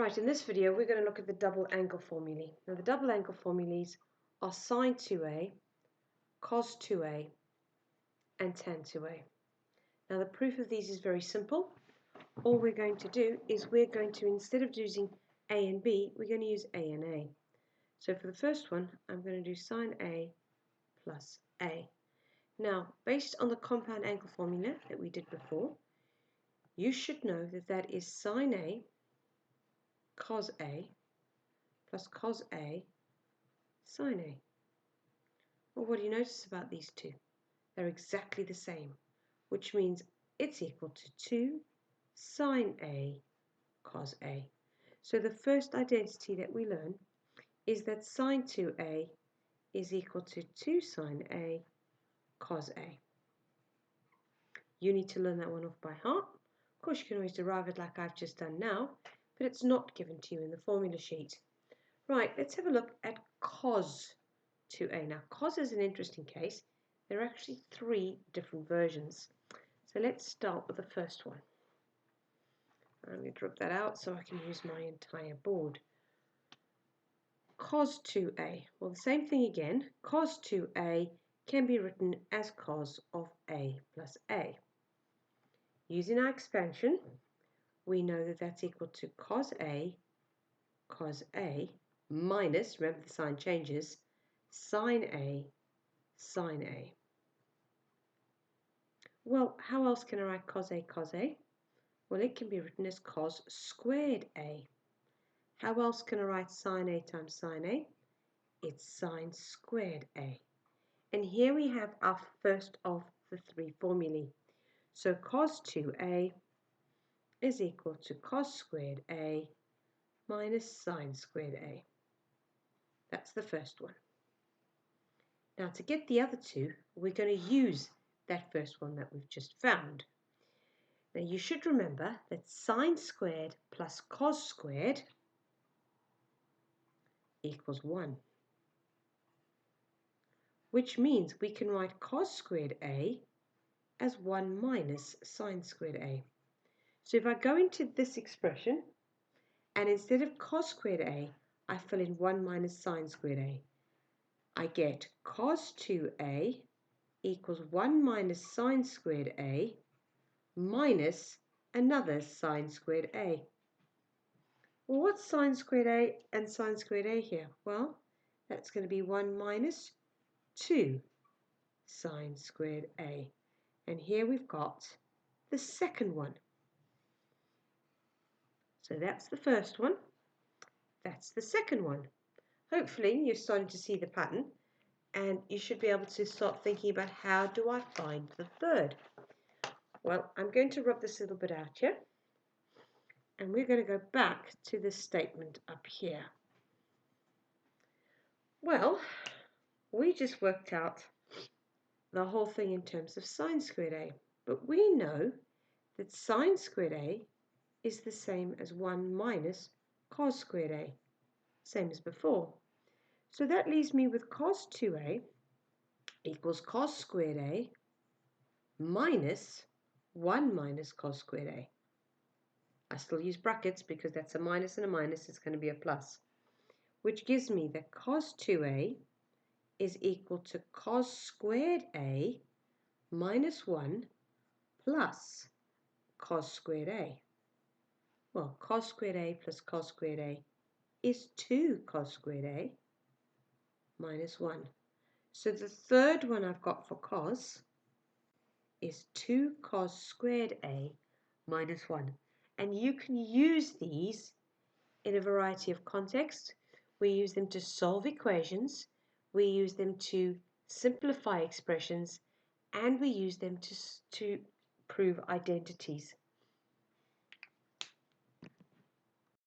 Right, in this video we're going to look at the double angle formulae. Now the double angle formulas are sine 2a, cos 2a and tan 2a. Now the proof of these is very simple. All we're going to do is we're going to, instead of using a and b, we're going to use a and a. So for the first one I'm going to do sine a plus a. Now based on the compound angle formula that we did before, you should know that that is sine a cos a plus cos a sine a. Well, what do you notice about these two? They're exactly the same, which means it's equal to 2 sine a cos a. So the first identity that we learn is that sine 2a is equal to 2 sine a cos a. You need to learn that one off by heart. Of course, you can always derive it like I've just done now, but it's not given to you in the formula sheet. Right, let's have a look at cos 2a. Now, cos is an interesting case. There are actually 3 different versions. So let's start with the first one. I'm going to drop that out so I can use my entire board. Cos 2a. Well, the same thing again. Cos 2a can be written as cos of a plus a. Using our expansion, we know that that's equal to cos a minus, remember the sign changes, sine a sine a. Well, how else can I write cos a cos a? Well, it can be written as cos squared a. How else can I write sine a times sine a? It's sine squared a. And here we have our first of the 3 formulae. So cos 2a is equal to cos squared a minus sine squared a. That's the first one. Now to get the other two, we're going to use that first one that we've just found. Now you should remember that sine squared plus cos squared equals 1. Which means we can write cos squared a as 1 minus sine squared a. So if I go into this expression, and instead of cos squared a, I fill in 1 minus sine squared a, I get cos 2a equals 1 minus sine squared a minus another sine squared a. Well, what's sine squared a and sine squared a here? Well, that's going to be 1 minus 2 sine squared a. And here we've got the second one. So that's the first one. That's the second one. Hopefully you're starting to see the pattern, and you should be able to start thinking about how do I find the third. Well, I'm going to rub this a little bit out here, and we're going to go back to this statement up here. Well, we just worked out the whole thing in terms of sine squared a, but we know that sine squared a is the same as 1 minus cos squared a, same as before. So that leaves me with cos 2a equals cos squared a minus 1 minus cos squared a. I still use brackets because that's a minus and a minus, it's going to be a plus, which gives me that cos 2a is equal to cos squared a minus 1 plus cos squared a. Well, cos squared a plus cos squared a is 2 cos squared a minus 1. So the third one I've got for cos is 2 cos squared a minus 1. And you can use these in a variety of contexts. We use them to solve equations, we use them to simplify expressions, and we use them to prove identities.